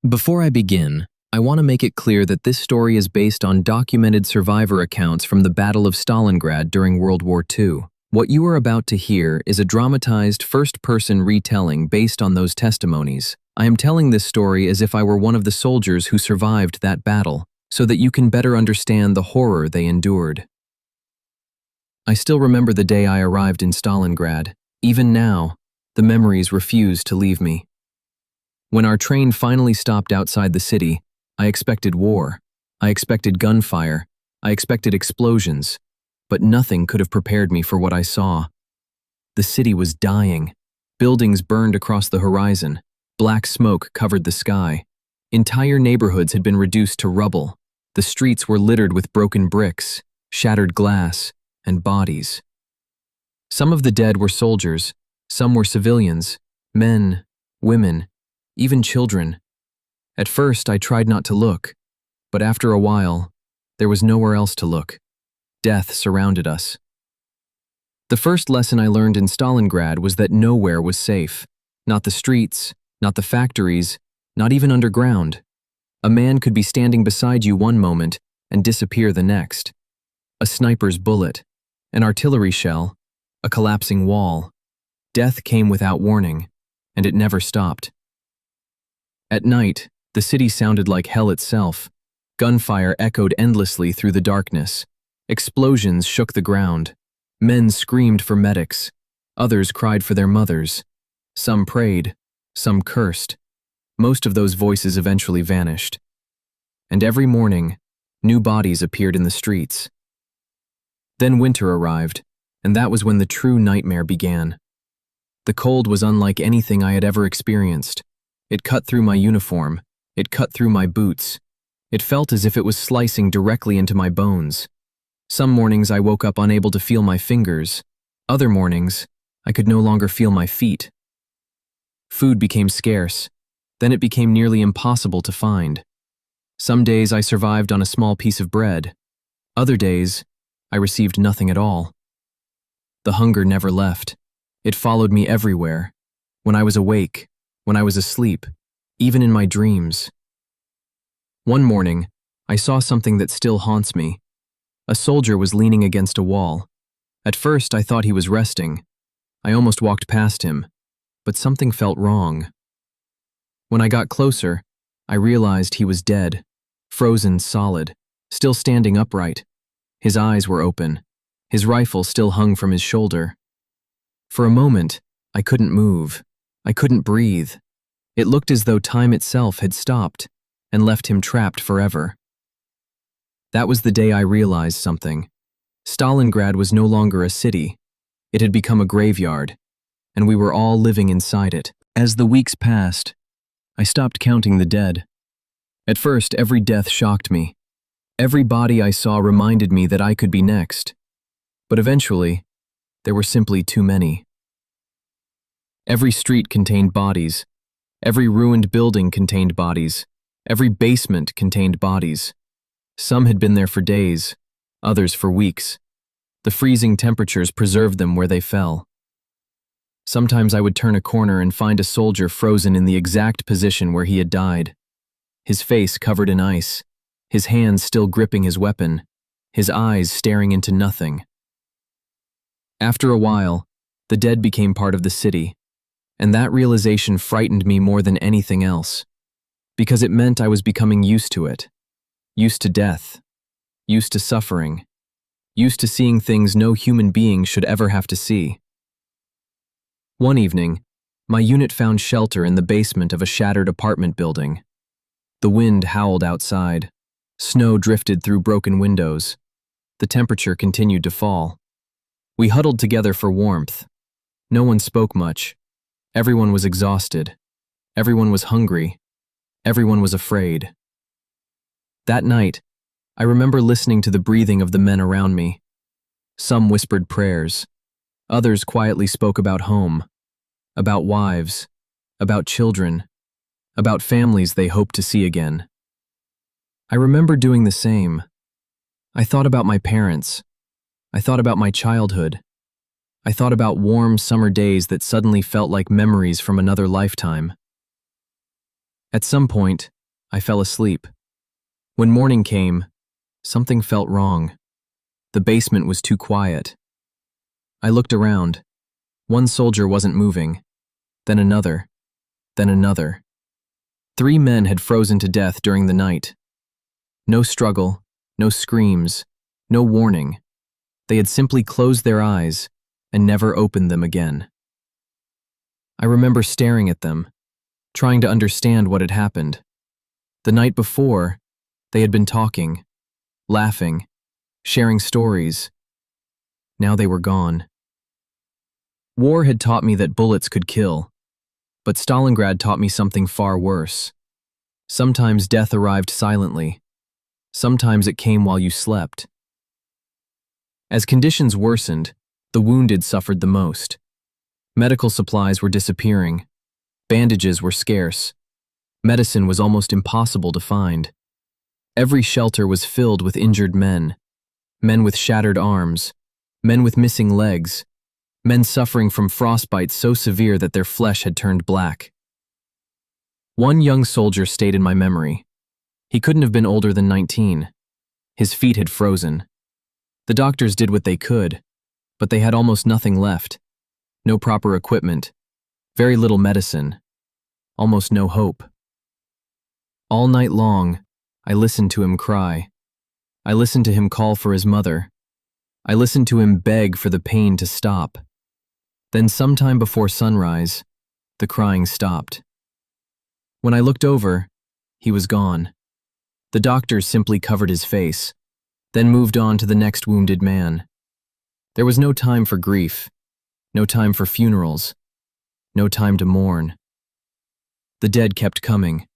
Before I begin, I want to make it clear that this story is based on documented survivor accounts from the Battle of Stalingrad during World War II. What you are about to hear is a dramatized first-person retelling based on those testimonies. I am telling this story as if I were one of the soldiers who survived that battle, so that you can better understand the horror they endured. I still remember the day I arrived in Stalingrad. Even now, the memories refuse to leave me. When our train finally stopped outside the city, I expected war. I expected gunfire. I expected explosions. But nothing could have prepared me for what I saw. The city was dying. Buildings burned across the horizon. Black smoke covered the sky. Entire neighborhoods had been reduced to rubble. The streets were littered with broken bricks, shattered glass, and bodies. Some of the dead were soldiers. Some were civilians, men, women, even children. At first, I tried not to look, but after a while, there was nowhere else to look. Death surrounded us. The first lesson I learned in Stalingrad was that nowhere was safe. Not the streets, not the factories, not even underground. A man could be standing beside you one moment and disappear the next. A sniper's bullet, an artillery shell, a collapsing wall. Death came without warning, and it never stopped. At night, the city sounded like hell itself. Gunfire echoed endlessly through the darkness. Explosions shook the ground. Men screamed for medics. Others cried for their mothers. Some prayed. Some cursed. Most of those voices eventually vanished. And every morning, new bodies appeared in the streets. Then winter arrived, and that was when the true nightmare began. The cold was unlike anything I had ever experienced. It cut through my uniform. It cut through my boots. It felt as if it was slicing directly into my bones. Some mornings I woke up unable to feel my fingers. Other mornings, I could no longer feel my feet. Food became scarce. Then it became nearly impossible to find. Some days I survived on a small piece of bread. Other days, I received nothing at all. The hunger never left. It followed me everywhere. When I was awake, when I was asleep, even in my dreams. One morning, I saw something that still haunts me. A soldier was leaning against a wall. At first, I thought he was resting. I almost walked past him, but something felt wrong. When I got closer, I realized he was dead, frozen solid, still standing upright. His eyes were open. His rifle still hung from his shoulder. For a moment, I couldn't move. I couldn't breathe. It looked as though time itself had stopped and left him trapped forever. That was the day I realized something. Stalingrad was no longer a city. It had become a graveyard, and we were all living inside it. As the weeks passed, I stopped counting the dead. At first, every death shocked me. Every body I saw reminded me that I could be next. But eventually, there were simply too many. Every street contained bodies. Every ruined building contained bodies. Every basement contained bodies. Some had been there for days, others for weeks. The freezing temperatures preserved them where they fell. Sometimes I would turn a corner and find a soldier frozen in the exact position where he had died. His face covered in ice, his hands still gripping his weapon, his eyes staring into nothing. After a while, the dead became part of the city, and that realization frightened me more than anything else, because it meant I was becoming used to it, used to death, used to suffering, used to seeing things no human being should ever have to see. One evening, my unit found shelter in the basement of a shattered apartment building. The wind howled outside. Snow drifted through broken windows. The temperature continued to fall. We huddled together for warmth. No one spoke much. Everyone was exhausted. Everyone was hungry. Everyone was afraid. That night, I remember listening to the breathing of the men around me. Some whispered prayers. Others quietly spoke about home, about wives, about children, about families they hoped to see again. I remember doing the same. I thought about my parents. I thought about my childhood. I thought about warm summer days that suddenly felt like memories from another lifetime. At some point, I fell asleep. When morning came, something felt wrong. The basement was too quiet. I looked around. One soldier wasn't moving. Then another. Then another. 3 men had frozen to death during the night. No struggle, no screams, no warning. They had simply closed their eyes and never opened them again. I remember staring at them, trying to understand what had happened. The night before, they had been talking, laughing, sharing stories. Now they were gone. War had taught me that bullets could kill, but Stalingrad taught me something far worse. Sometimes death arrived silently. Sometimes it came while you slept. As conditions worsened, the wounded suffered the most. Medical supplies were disappearing. Bandages were scarce. Medicine was almost impossible to find. Every shelter was filled with injured men. Men with shattered arms. Men with missing legs. Men suffering from frostbite so severe that their flesh had turned black. One young soldier stayed in my memory. He couldn't have been older than 19. His feet had frozen. The doctors did what they could, but they had almost nothing left. No proper equipment, very little medicine, almost no hope. All night long, I listened to him cry. I listened to him call for his mother. I listened to him beg for the pain to stop. Then sometime before sunrise, the crying stopped. When I looked over, he was gone. The doctors simply covered his face, then moved on to the next wounded man. There was no time for grief, no time for funerals, no time to mourn. The dead kept coming,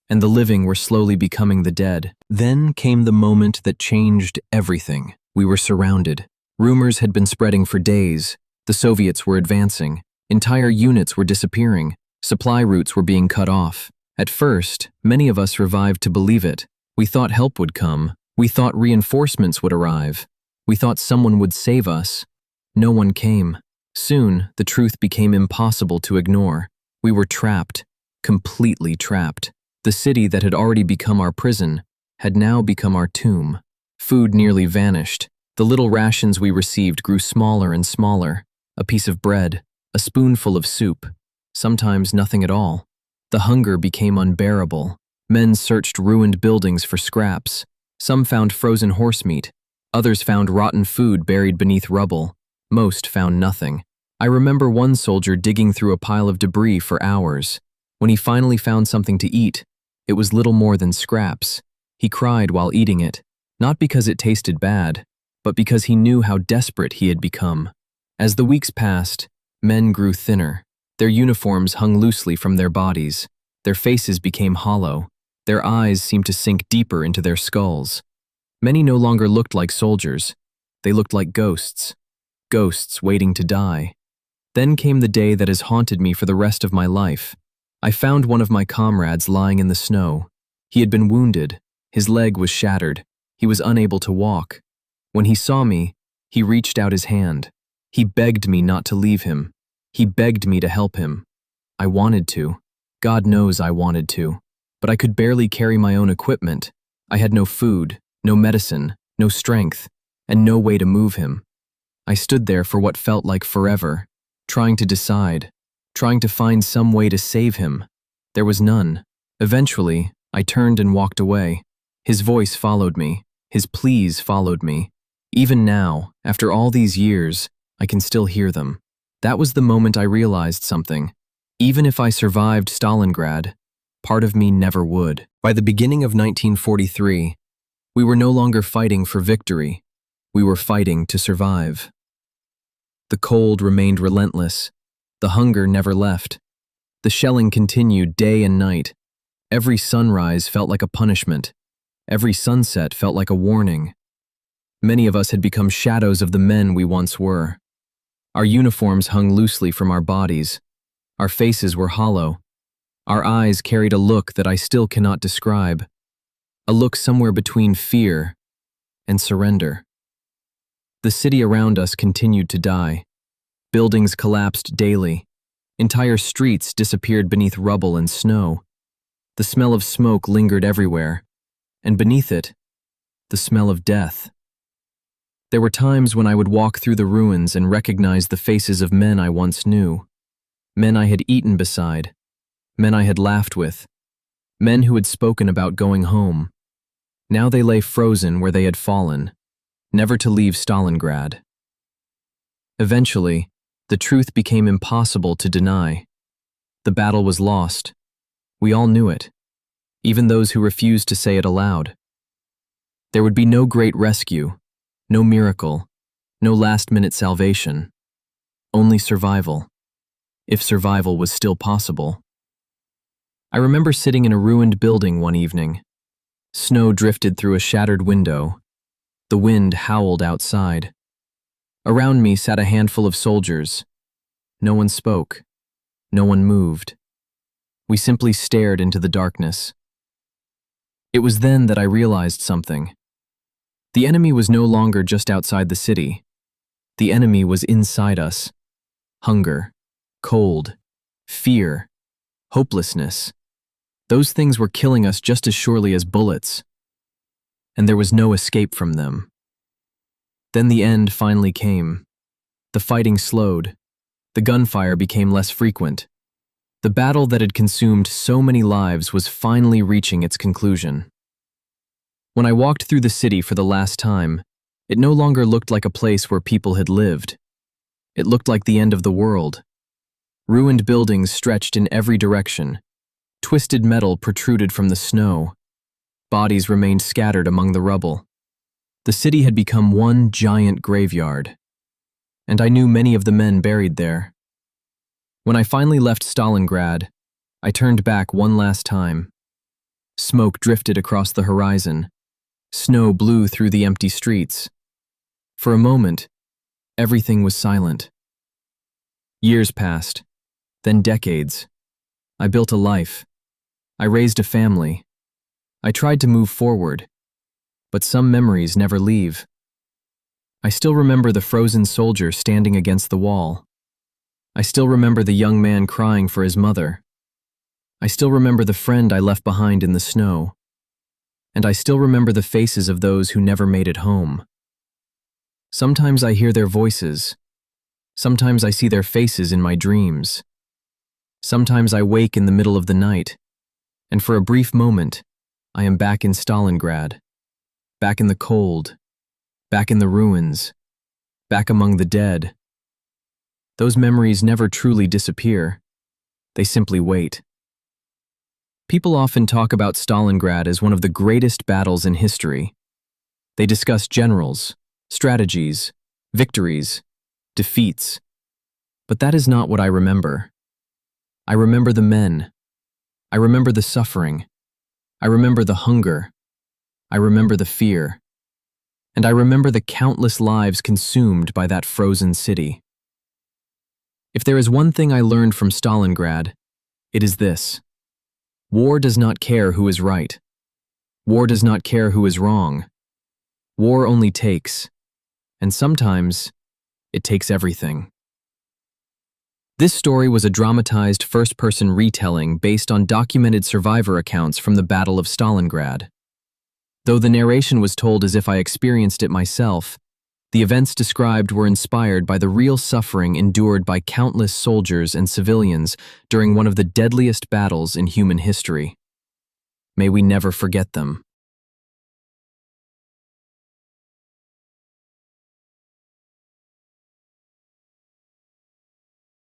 and the living were slowly becoming the dead. Then came the moment that changed everything. We were surrounded. Rumors had been spreading for days. The Soviets were advancing. Entire units were disappearing. Supply routes were being cut off. At first, many of us revived to believe it. We thought help would come. We thought reinforcements would arrive. We thought someone would save us. No one came. Soon, the truth became impossible to ignore. We were trapped, completely trapped. The city that had already become our prison had now become our tomb. Food nearly vanished. The little rations we received grew smaller and smaller. A piece of bread, a spoonful of soup, sometimes nothing at all. The hunger became unbearable. Men searched ruined buildings for scraps. Some found frozen horse meat. Others found rotten food buried beneath rubble. Most found nothing. I remember one soldier digging through a pile of debris for hours. When he finally found something to eat, it was little more than scraps. He cried while eating it, not because it tasted bad, but because he knew how desperate he had become. As the weeks passed, men grew thinner. Their uniforms hung loosely from their bodies. Their faces became hollow. Their eyes seemed to sink deeper into their skulls. Many no longer looked like soldiers. They looked like ghosts. Ghosts waiting to die. Then came the day that has haunted me for the rest of my life. I found one of my comrades lying in the snow. He had been wounded. His leg was shattered. He was unable to walk. When he saw me, he reached out his hand. He begged me not to leave him. He begged me to help him. I wanted to. God knows I wanted to. But I could barely carry my own equipment. I had no food, no medicine, no strength, and no way to move him. I stood there for what felt like forever, trying to decide, trying to find some way to save him. There was none. Eventually, I turned and walked away. His voice followed me. His pleas followed me. Even now, after all these years, I can still hear them. That was the moment I realized something. Even if I survived Stalingrad, part of me never would. By the beginning of 1943, we were no longer fighting for victory. We were fighting to survive. The cold remained relentless. The hunger never left. The shelling continued day and night. Every sunrise felt like a punishment. Every sunset felt like a warning. Many of us had become shadows of the men we once were. Our uniforms hung loosely from our bodies. Our faces were hollow. Our eyes carried a look that I still cannot describe. A look somewhere between fear and surrender. The city around us continued to die. Buildings collapsed daily. Entire streets disappeared beneath rubble and snow. The smell of smoke lingered everywhere, and beneath it, the smell of death. There were times when I would walk through the ruins and recognize the faces of men I once knew, men I had eaten beside, men I had laughed with, men who had spoken about going home. Now they lay frozen where they had fallen, never to leave Stalingrad. Eventually, the truth became impossible to deny. The battle was lost. We all knew it, even those who refused to say it aloud. There would be no great rescue, no miracle, no last-minute salvation. Only survival, if survival was still possible. I remember sitting in a ruined building one evening. Snow drifted through a shattered window. The wind howled outside. Around me sat a handful of soldiers. No one spoke. No one moved. We simply stared into the darkness. It was then that I realized something. The enemy was no longer just outside the city. The enemy was inside us. Hunger, cold, fear, hopelessness. Those things were killing us just as surely as bullets. And there was no escape from them. Then the end finally came. The fighting slowed. The gunfire became less frequent. The battle that had consumed so many lives was finally reaching its conclusion. When I walked through the city for the last time, it no longer looked like a place where people had lived. It looked like the end of the world. Ruined buildings stretched in every direction. Twisted metal protruded from the snow. Bodies remained scattered among the rubble. The city had become one giant graveyard, and I knew many of the men buried there. When I finally left Stalingrad, I turned back one last time. Smoke drifted across the horizon. Snow blew through the empty streets. For a moment, everything was silent. Years passed, then decades. I built a life. I raised a family. I tried to move forward, but some memories never leave. I still remember the frozen soldier standing against the wall. I still remember the young man crying for his mother. I still remember the friend I left behind in the snow. And I still remember the faces of those who never made it home. Sometimes I hear their voices. Sometimes I see their faces in my dreams. Sometimes I wake in the middle of the night, and for a brief moment, I am back in Stalingrad, back in the cold, back in the ruins, back among the dead. Those memories never truly disappear. They simply wait. People often talk about Stalingrad as one of the greatest battles in history. They discuss generals, strategies, victories, defeats. But that is not what I remember. I remember the men. I remember the suffering. I remember the hunger. I remember the fear. And I remember the countless lives consumed by that frozen city. If there is one thing I learned from Stalingrad, it is this. War does not care who is right. War does not care who is wrong. War only takes, and sometimes it takes everything. This story was a dramatized first-person retelling based on documented survivor accounts from the Battle of Stalingrad. Though the narration was told as if I experienced it myself, the events described were inspired by the real suffering endured by countless soldiers and civilians during one of the deadliest battles in human history. May we never forget them.